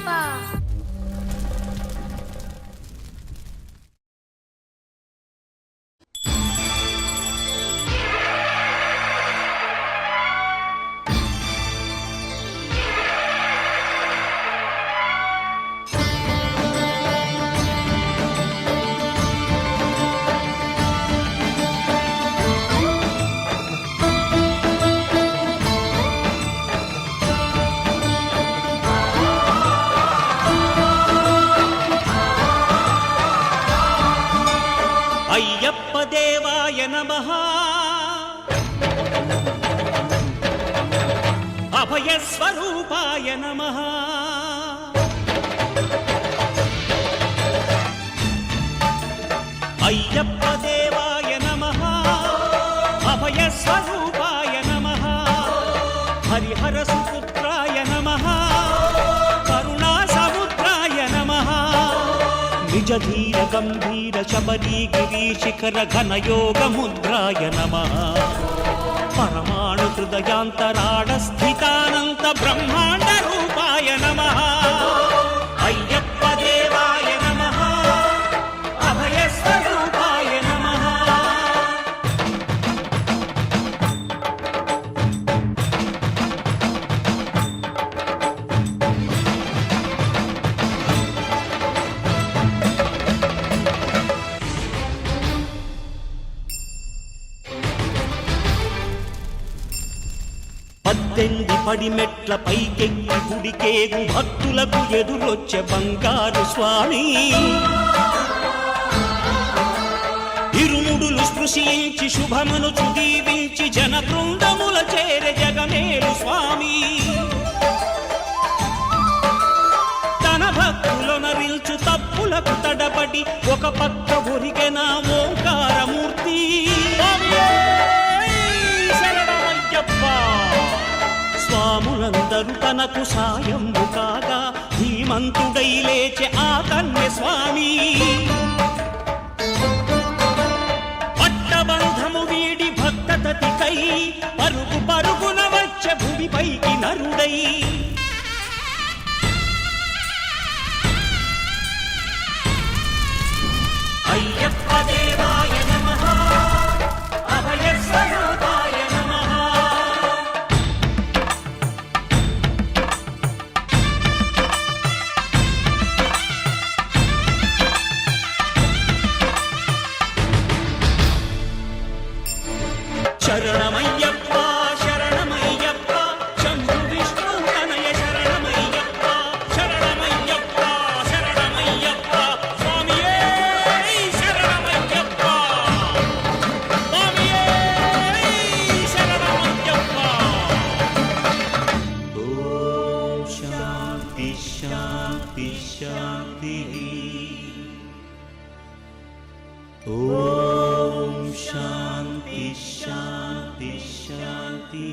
అయ్యప్ప. అయ్యప్ప దేవాయ నమః అభయ స్వరూపాయ నమః అయ్యప్ప దేవాయ నమః అభయ స్వరూపాయ నమః హరిహర సుపుత్రాయ నమః కరుణా సముద్రాయ నమః నిజ ధీర గంభీర శబరీ గిరీ శిఖర ఘన యోగ ముద్రాయ నమః పరమాణు హృదయాంతరాడ స్థితానంత బ్రహ్మాండ రూపాయ నమః అయ్యప్ప దేవాయ నమః అభయ స్వరూపాయ నమః పద్దెంది పడిమెట్ల పైకెక్కి గుడికేగు భక్తులకు ఎదురొచ్చే బంగారు స్వామి ఇరుముడులు స్పృశించి శుభమును చుదీవించి జన బృందముల చేర జగమేలు స్వామి తన భక్తులనరిల్చు తప్పులకు తడబడి ఒక పక్క ఒరిగెన ఓంకారమూర్తి స్వాములందరూ తనకు సాయము కాగా ధీమంతుడై లేచే ఆ కన్య స్వామి పట్టబంధము వీడి భక్తతతికై పరుగు పరుగున వచ్చే భూమిపైకి నరుడై అయ్యప్ప దేవాయ నమః అభయ స్వరూపాయ నమః శరణమయ్యప్ప శరణమయ్యప్ప శంభు విష్ణు తనయ శరణమయ్యప్ప శరణమయ్యప్ప శరణమయ్యప్ప స్వామియే శరణమయ్యప్ప స్వామియే శరణమయ్యప్ప ఓం శాంతి శాంతి శాంతి ఓం శాంతి శాంతి శాంతి